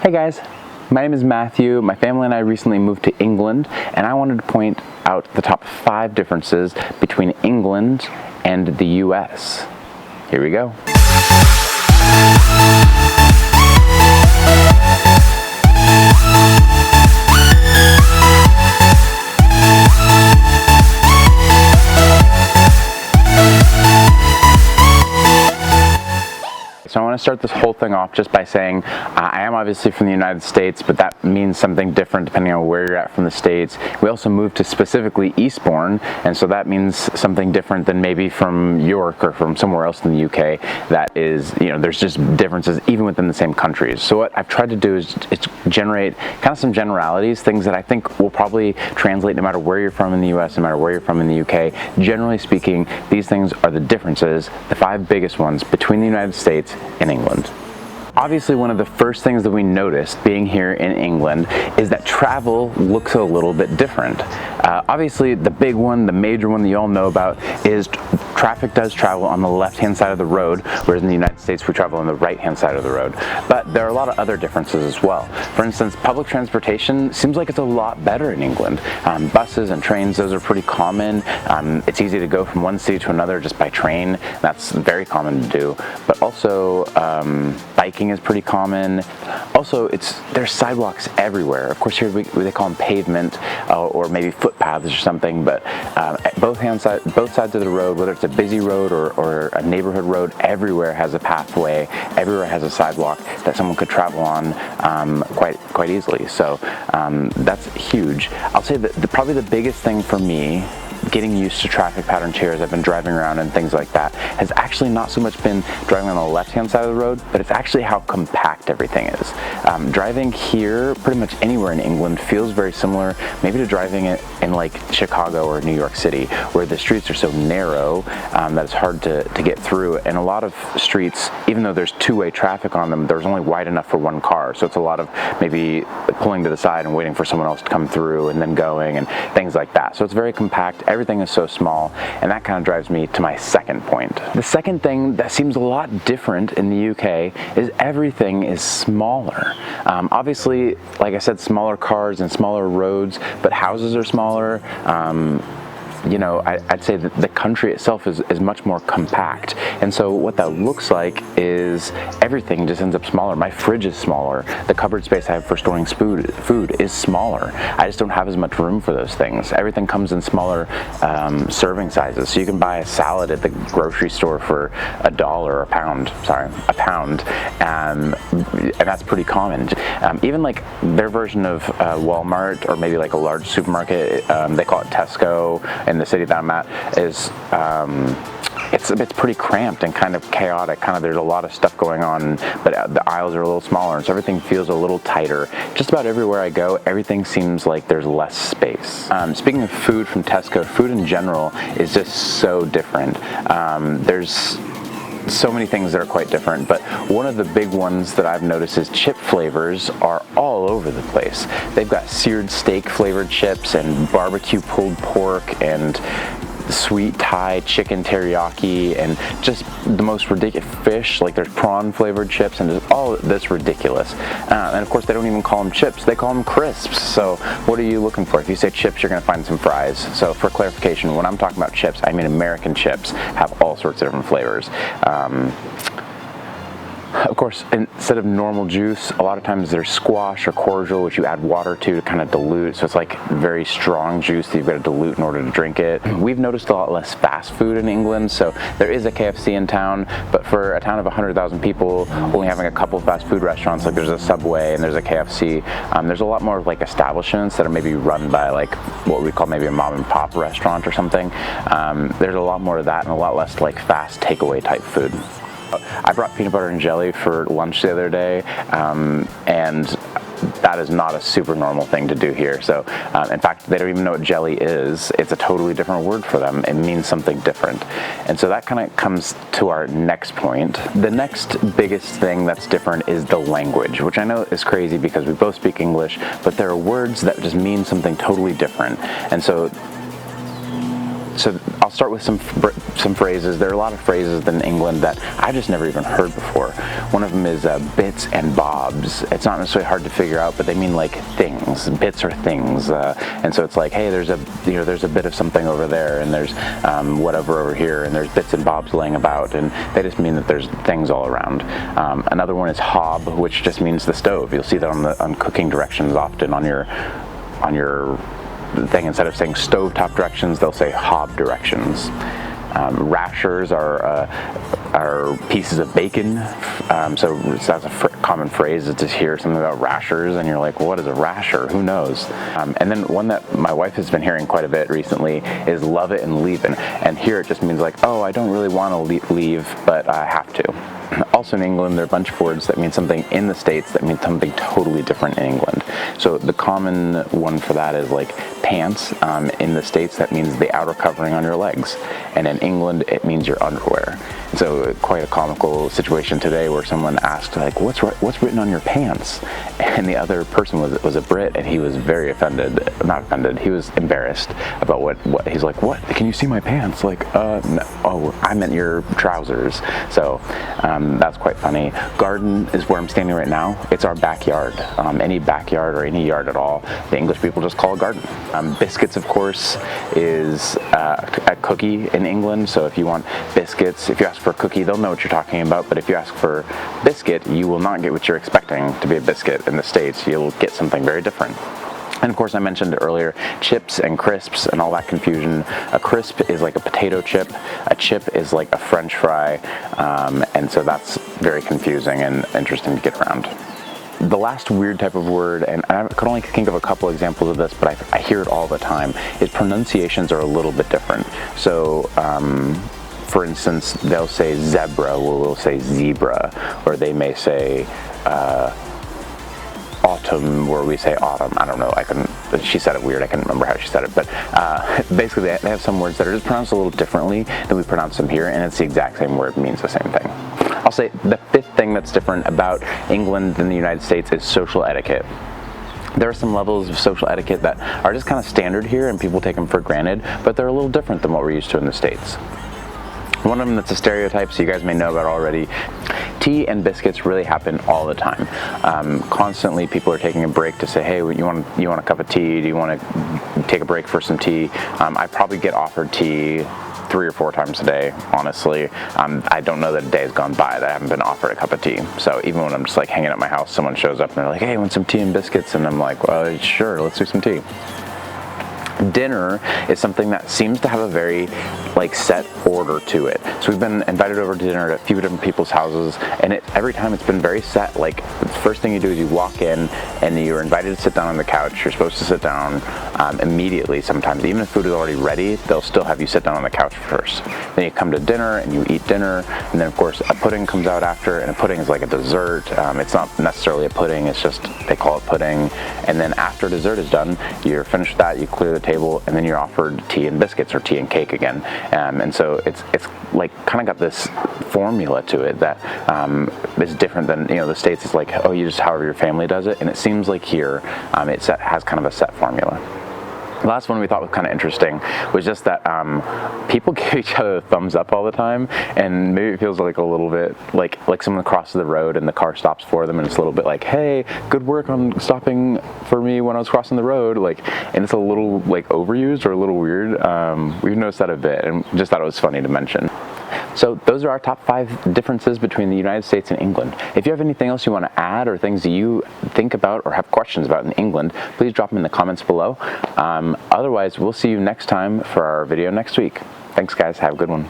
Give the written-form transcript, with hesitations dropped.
Hey guys, my name is Matthew. My family and I recently moved to England, and I wanted to point out the top 5 differences between England and the US. Here we go. So I want to start this whole thing off just by saying I am obviously from the United States, but that means something different depending on where you're at from the States. We also moved to specifically Eastbourne, and so that means something different than maybe from York or from somewhere else in the UK. That is, there's just differences even within the same countries. So what I've tried to do is generate kind of some generalities, things that I think will probably translate no matter where you're from in the US, no matter where you're from in the UK. Generally speaking, these things are the differences, the 5 biggest ones between the United States and England. Obviously, one of the first things that we noticed being here in England is that travel looks a little bit different. Obviously, the big one, the major one that you all know about is traffic does travel on the left-hand side of the road, whereas in the United States we travel on the right-hand side of the road. But there are a lot of other differences as well. For instance, public transportation seems like it's a lot better in England. Buses and trains, those are pretty common. It's easy to go from one city to another just by train. That's very common to do. But also, biking is pretty common. Also, there's sidewalks everywhere. Of course, here they call them pavement or maybe footpaths or something, but both sides of the road, whether it's a busy road or a neighborhood road, everywhere has a pathway, everywhere has a sidewalk that someone could travel on quite easily. So that's huge. I'll say that probably the biggest thing for me getting used to traffic patterns here as I've been driving around and things like that has actually not so much been driving on the left-hand side of the road, but it's actually how compact everything is. Driving here, pretty much anywhere in England, feels very similar maybe to driving it in like Chicago or New York City, where the streets are so narrow that it's hard to get through. And a lot of streets, even though there's two-way traffic on them, there's only wide enough for one car. So it's a lot of maybe pulling to the side and waiting for someone else to come through and then going and things like that. So it's very compact. Everything is so small, and that kind of drives me to my second point. The second thing that seems a lot different in the UK is everything is smaller. Obviously, like I said, smaller cars and smaller roads, but houses are smaller. I'd say that the country itself is much more compact. And so what that looks like is everything just ends up smaller. My fridge is smaller. The cupboard space I have for storing food is smaller. I just don't have as much room for those things. Everything comes in smaller serving sizes. So you can buy a salad at the grocery store for a pound, and that's pretty common. Even like their version of Walmart, or maybe like a large supermarket, they call it Tesco, in the city that I'm at, is it's pretty cramped and kind of chaotic. There's a lot of stuff going on, but the aisles are a little smaller, and so everything feels a little tighter. Just about everywhere I go, everything seems like there's less space. Speaking of food from Tesco, food in general is just so different. There's so many things that are quite different, but one of the big ones that I've noticed is chip flavors are all over the place. They've got seared steak flavored chips and barbecue pulled pork and sweet Thai chicken teriyaki and just the most ridiculous fish. Like there's prawn flavored chips and just all that's ridiculous. And of course they don't even call them chips, they call them crisps. So what are you looking for? If you say chips, you're going to find some fries. So for clarification, when I'm talking about chips, I mean American chips have all sorts of different flavors. Of course, instead of normal juice, a lot of times there's squash or cordial, which you add water to kind of dilute. So it's like very strong juice that you've got to dilute in order to drink it. We've noticed a lot less fast food in England. So there is a KFC in town, but for a town of 100,000 people, only having a couple fast food restaurants, like there's a Subway and there's a KFC, there's a lot more like establishments that are maybe run by like what we call maybe a mom and pop restaurant or something. There's a lot more of that and a lot less like fast takeaway type food. I brought peanut butter and jelly for lunch the other day, and that is not a super normal thing to do here. So in fact, they don't even know what jelly is. It's a totally different word for them. It means something different. And so that kind of comes to our next point. The next biggest thing that's different is the language, which I know is crazy because we both speak English, but there are words that just mean something totally different. And so I'll start with some phrases. There are a lot of phrases in England that I just never even heard before. One of them is bits and bobs. It's not necessarily hard to figure out, but they mean like things. Bits are things, and so it's like, hey, there's a bit of something over there, and there's whatever over here, and there's bits and bobs laying about, and they just mean that there's things all around. Another one is hob, which just means the stove. You'll see that on cooking directions often on your thing. Instead of saying stovetop directions, they'll say hob directions. Rashers are pieces of bacon. So that's a common phrase, is to hear something about rashers and you're like, well, what is a rasher? Who knows? And then one that my wife has been hearing quite a bit recently is love it and leave it. And here it just means like, oh, I don't really want to leave, but I have to. Also in England, there are a bunch of words that mean something in the States that mean something totally different in England. So the common one for that is like pants. In the States, that means the outer covering on your legs. And in England, it means your underwear. And so quite a comical situation today where someone asked, like, what's written on your pants? And the other person was a Brit, and he was very offended. Not offended, he was embarrassed about what he's like, what? Can you see my pants? Like, no. Oh, I meant your trousers. So that's quite funny. Garden is where I'm standing right now. It's our backyard. Any backyard or any yard at all, the English people just call a garden. Biscuits, of course, is a cookie in England. So if you want biscuits, if you ask for a cookie, they'll know what you're talking about. But if you ask for biscuit, you will not get what you're expecting to be a biscuit in the States. You'll get something very different. And of course, I mentioned earlier, chips and crisps and all that confusion. A crisp is like a potato chip. A chip is like a French fry. And so that's very confusing and interesting to get around. The last weird type of word, and I could only think of a couple examples of this, but I hear it all the time, is pronunciations are a little bit different. So, for instance, they'll say zebra, or we'll say zebra, or they may say autumn, where we say autumn. I don't know. She said it weird. I can't remember how she said it, but basically they have some words that are just pronounced a little differently than we pronounce them here, and it's the exact same word, means the same thing. I'll say the fifth thing that's different about England and the United States is social etiquette. There are some levels of social etiquette that are just kind of standard here, and people take them for granted, but they're a little different than what we're used to in the States. One of them that's a stereotype, so you guys may know about already. Tea and biscuits really happen all the time. Constantly people are taking a break to say, hey, you want a cup of tea? Do you want to take a break for some tea? I probably get offered tea 3 or 4 times a day, honestly. I don't know that a day has gone by that I haven't been offered a cup of tea. So even when I'm just like hanging at my house, someone shows up and they're like, hey, want some tea and biscuits? And I'm like, well, sure, let's do some tea. Dinner is something that seems to have a very set order to it. So we've been invited over to dinner at a few different people's houses, and every time it's been very set. Like, the first thing you do is you walk in and you're invited to sit down on the couch. You're supposed to sit down immediately sometimes. Even if food is already ready, they'll still have you sit down on the couch first. Then you come to dinner and you eat dinner, and then of course a pudding comes out after, and a pudding is like a dessert. It's not necessarily a pudding, it's just they call it pudding. And then after dessert is done, you're finished with that, you clear the table, and then you're offered tea and biscuits or tea and cake again. And so it's like kind of got this formula to it that is different than, the States. It's like, oh, you just however your family does it, and it seems like here it has kind of a set formula. The last one we thought was kind of interesting was just that people give each other a thumbs up all the time, and maybe it feels like a little bit like someone crosses the road and the car stops for them, and it's a little bit like, hey, good work on stopping for me when I was crossing the road, and it's a little overused or a little weird. We've noticed that a bit, and just thought it was funny to mention. So those are our top 5 differences between the United States and England. If you have anything else you want to add, or things that you think about or have questions about in England, please drop them in the comments below. Otherwise, we'll see you next time for our video next week. Thanks, guys. Have a good one.